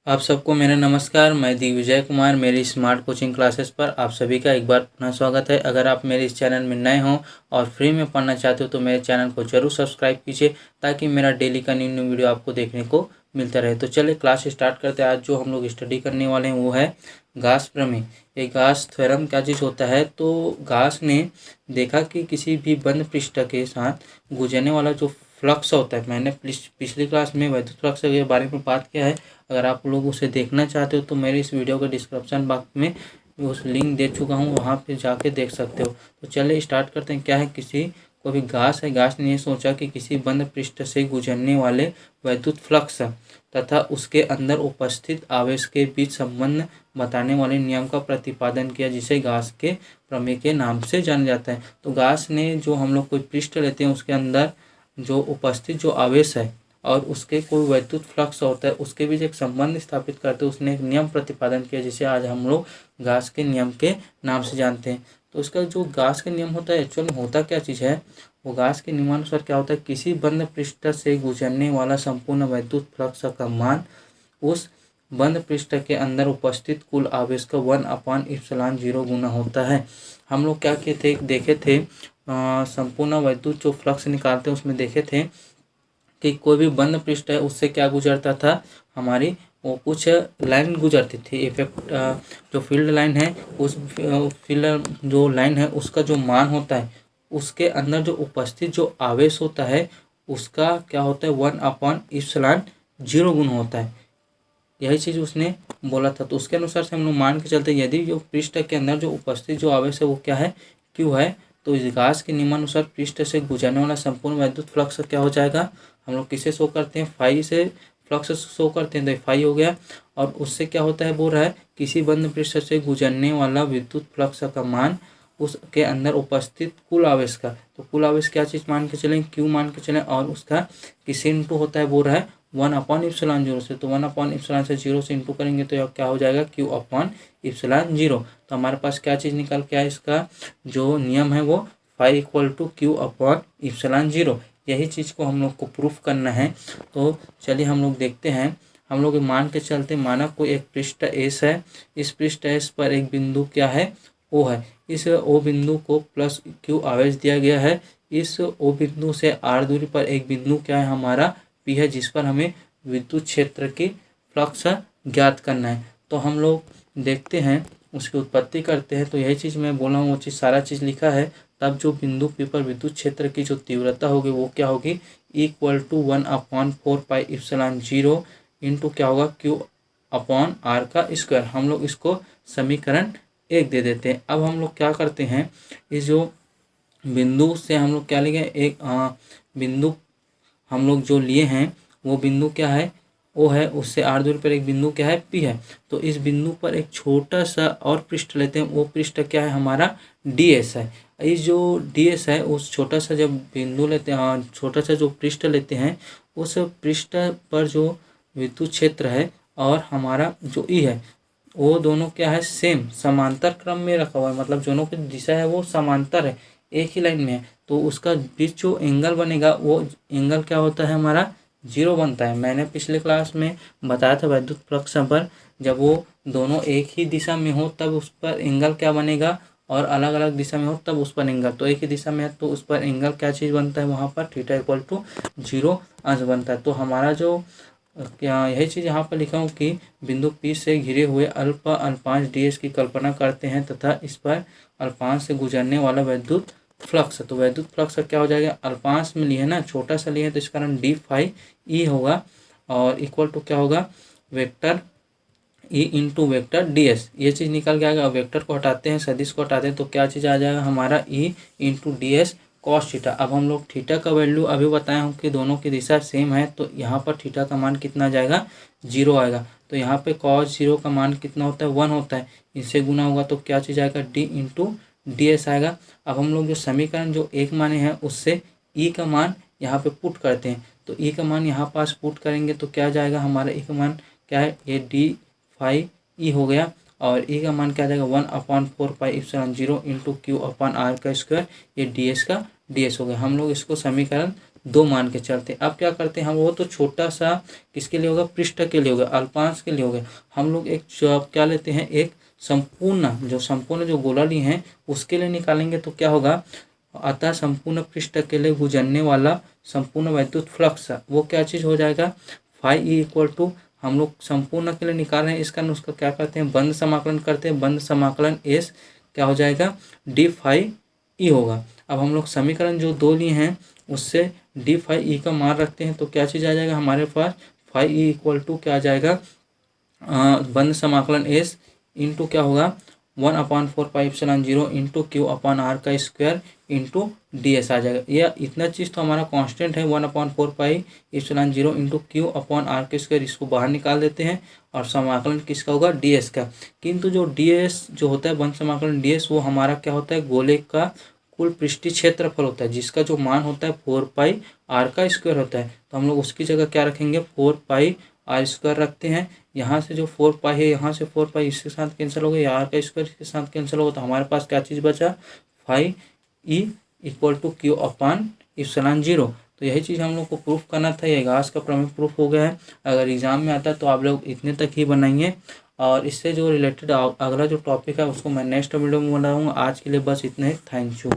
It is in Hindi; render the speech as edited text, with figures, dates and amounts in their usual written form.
आप सबको मेरा नमस्कार। मैं दिग्विजय कुमार, मेरी स्मार्ट कोचिंग क्लासेस पर आप सभी का एक बार पुनः स्वागत है। अगर आप मेरे इस चैनल में नए हों और फ्री में पढ़ना चाहते हो तो मेरे चैनल को जरूर सब्सक्राइब कीजिए ताकि मेरा डेली का न्यू न्यू वीडियो आपको देखने को मिलता रहे। तो चलिए क्लास स्टार्ट करते हैं। आज जो हम लोग स्टडी करने वाले हैं वो है गास प्रमेय। ये गास थ्योरम क्या चीज़ होता है, तो गास ने देखा कि किसी भी बंद पृष्ठ के साथ गुजरने वाला जो फ्लक्स होता है, मैंने पिछली क्लास में वैद्युत फ्लक्स के बारे में बात किया है। अगर आप लोग उसे देखना चाहते हो तो मेरे इस वीडियो के डिस्क्रिप्शन बॉक्स में उस लिंक दे चुका हूँ, वहाँ पे जाके देख सकते हो। तो चलिए स्टार्ट करते हैं। क्या है, किसी को भी घास है, घास ने ये सोचा कि किसी बंद पृष्ठ से गुजरने वाले वैद्युत फ्लक्स तथा उसके अंदर उपस्थित आवेश के बीच संबंध बताने वाले नियम का प्रतिपादन किया, जिसे घास के प्रमेय के नाम से जाना जाता है। तो घास ने जो हम लोग कोई पृष्ठ लेते हैं उसके अंदर जो उपस्थित जो आवेश है और उसके कोई वैद्युत फ्लक्स होता है उसके बीच एक संबंध स्थापित करते उसने एक नियम प्रतिपादन किया, जिसे आज हम लोग गास के नियम के नाम से जानते हैं। तो उसका जो गास के नियम होता है एक्चुअल में होता क्या चीज़ है, वो गास के नियमानुसार क्या होता है, किसी बंद पृष्ठ से गुजरने वाला संपूर्ण वैद्युत फ्लक्स का मान उस बंद पृष्ठ के अंदर उपस्थित कुल आवेश का 1/ε0 गुना होता है। हम लोग क्या किए थे, देखे थे संपूर्ण वैद्युत जो फ्लक्स निकालते हैं उसमें देखे थे कि कोई भी बंद पृष्ठ है उससे क्या गुजरता था, हमारी वो कुछ लाइन गुजरती थी। इफेक्ट जो फील्ड लाइन है, उस फील्ड जो लाइन है उसका जो मान होता है उसके अंदर जो उपस्थित जो आवेश होता है उसका क्या होता है 1/ε0 गुना होता है। यही चीज़ उसने बोला था। तो उसके अनुसार से हम लोग मान के चलते यदि जो पृष्ठ के अंदर जो उपस्थित जो आवेश है वो क्या है, क्यू है, तो इस घास के नियमानुसार पृष्ठ से गुजरने वाला संपूर्ण वैद्युत फ्लक्स क्या हो जाएगा, हम लोग किसे शो करते हैं, फाई से फ्लक्स शो करते हैं, तो फाई हो गया। और उससे क्या होता है, बोल रहा है किसी बंद पृष्ठ से गुजरने वाला विद्युत फ्लक्स का मान उसके अंदर उपस्थित कुल आवेश का, तो कुल आवेश क्या चीज़ मान के चलें, क्यू मान के चलें, और उसका किसी इंटू होता है, बोल रहा है 1/ε0 से। तो 1/ε0 से इंटू करेंगे तो यह क्या हो जाएगा, Q/ε0। तो हमारे पास क्या चीज़ निकल के आया, इसका जो नियम है वो फाई इक्वल टू Q/ε0। यही चीज़ को हम लोग को प्रूफ करना है। तो चलिए हम लोग देखते हैं। हम लोग मान के चलते, माना कोई एक पृष्ठ एस है, इस पृष्ठ एस पर एक बिंदु क्या है, ओ है। इस ओ बिंदु को प्लस क्यू आवेश दिया गया है। इस ओ बिंदु से आर दूरी पर एक बिंदु क्या है, हमारा पी है, जिस पर हमें विद्युत क्षेत्र की फ्लक्स ज्ञात करना है। तो हम लोग देखते हैं, उसकी उत्पत्ति करते हैं। तो यही चीज़ मैं बोला हूँ वो चीज़ सारा चीज़ लिखा है। तब जो बिंदु पी पर विद्युत क्षेत्र की जो तीव्रता होगी वो क्या होगी, इक्वल टू 1/4πε0 इंटू क्या होगा, Q/R का स्क्वायर। हम लोग इसको समीकरण 1 दे देते हैं। अब हम लोग क्या करते हैं, इस जो बिंदु से हम लोग क्या लेंगे, एक बिंदु हम लोग जो लिए हैं वो बिंदु क्या है, ओ है, उससे आर दूरी पर एक बिंदु क्या है, पी है। तो इस बिंदु पर एक छोटा सा और पृष्ठ लेते हैं, वो पृष्ठ क्या है, हमारा डी एस है। इस जो डी एस है उस छोटा सा जब बिंदु लेते हैं, छोटा सा जो पृष्ठ लेते हैं, उस पृष्ठ पर जो विद्युत क्षेत्र है और हमारा जो ई है वो दोनों क्या है, सेम समांतर क्रम में रखा हुआ है, मतलब दोनों की दिशा है वो समांतर है, एक ही लाइन में है। तो उसका बीच जो एंगल बनेगा वो एंगल क्या होता है, हमारा 0 बनता है। मैंने पिछले क्लास में बताया था वैद्युत फ्लक्स पर जब वो दोनों एक ही दिशा में हो तब उस पर एंगल क्या बनेगा, और अलग अलग दिशा में हो तब उस पर एंगल, तो एक ही दिशा में है तो उस पर एंगल क्या चीज़ बनता है, वहाँ पर थीटा इक्वल टू 0 अंश बनता है। तो हमारा जो क्या यही चीज़ यहाँ पर लिखा हूँ कि बिंदु पी से घिरे हुए अल्पा अल्पांश डी एस की कल्पना करते हैं तथा इस पर अल्पांश से गुजरने वाला वैद्युत फ्लक्स। तो वैद्युत फ्लक्स क्या हो जाएगा, अल्पांश में लिए ना, छोटा सा लिए तो इस कारण डी फाई ई होगा, और इक्वल टू क्या होगा, vector E into vector D S. ये चीज़ निकल के आएगा। वेक्टर को हटाते हैं, सदिश को हटाते हैं, तो क्या चीज़ आ जाएगा, हमारा E into D S cos theta. अब हम लोग थीटा का वैल्यू अभी बताया हूँ कि दोनों की दिशा सेम है, तो यहाँ पर थीटा का मान कितना जाएगा, 0 आएगा। तो यहाँ पे कॉस 0 का मान कितना होता है, 1 होता है, इससे गुना होगा तो क्या चीज़ आएगा, डी इंटू डी एस आएगा। अब हम लोग जो समीकरण जो एक माने हैं उससे ई का मान यहाँ पे पुट करते हैं। तो ई का मान यहाँ पास पुट करेंगे तो क्या जाएगा, हमारा ई का मान क्या है, ये डी फाई ई हो गया, और ई का मान क्या आ जाएगा, 1/4πε0 इंटू Q/R का स्क्वायर, ये डी एस का डी एस हो गया। हम लोग इसको समीकरण दो मान के चलते हैं। अब क्या करते हैं हम, वो तो छोटा सा किसके लिए होगा, पृष्ठ के लिए होगा, अल्पांश के लिए होगा। हम लोग एक क्या लेते हैं, एक संपूर्ण जो गोला लिए हैं उसके लिए निकालेंगे तो क्या होगा, अतः संपूर्ण पृष्ठ के लिए गुजरने वाला संपूर्ण वैद्युत फ्लक्स वो क्या चीज़ हो जाएगा, फाई ई इक्वल टू, हम लोग संपूर्ण के लिए निकाल रहे हैं, इसका उसका क्या करते हैं, बंद समाकलन करते हैं, बंद समाकलन एस क्या हो जाएगा, डी फाई ई होगा। अब हम लोग समीकरण जो दो लिए हैं उससे डी फाई ई का मान रखते हैं तो क्या चीज़ आ जाएगा हमारे पास, फाई ई इक्वल टू क्या आ जाएगा, बंद समाकलन एस इंटू क्या होगा, 1/4πε0 इंटू क्यू अपॉन आर का स्क्वायर इंटू डी एस आ जाएगा। यह इतना चीज़ तो हमारा कांस्टेंट है, 1/4πε0 इंटू क्यू अपॉन आर के स्क्वायर, इसको बाहर निकाल देते हैं और समाकलन किसका होगा, डी एस का। किंतु जो डी एस जो होता है बंद समाकलन डी एस, वो हमारा क्या होता है, गोले का कुल पृष्ठीय क्षेत्रफल होता है, जिसका जो मान होता है 4π आर का स्क्वायर होता है। तो हम लोग उसकी जगह क्या रखेंगे, 4π आर स्क्वायर रखते हैं। यहाँ से जो 4π है, यहाँ से 4π इसके साथ कैंसिल हो गया, आर का स्क्वायर इसके साथ कैंसिल होगा, तो हमारे पास क्या चीज़ बचा, phi E equal to q upon epsilon 0। तो यही चीज़ हम लोग को प्रूफ करना था, ये गाउस का प्रमेय प्रूफ हो गया है। अगर एग्जाम में आता है तो आप लोग इतने तक ही बनाइए, और इससे जो रिलेटेड अगला जो टॉपिक है उसको मैं नेक्स्ट वीडियो में बनाऊँगा। आज के लिए बस इतना ही, थैंक यू।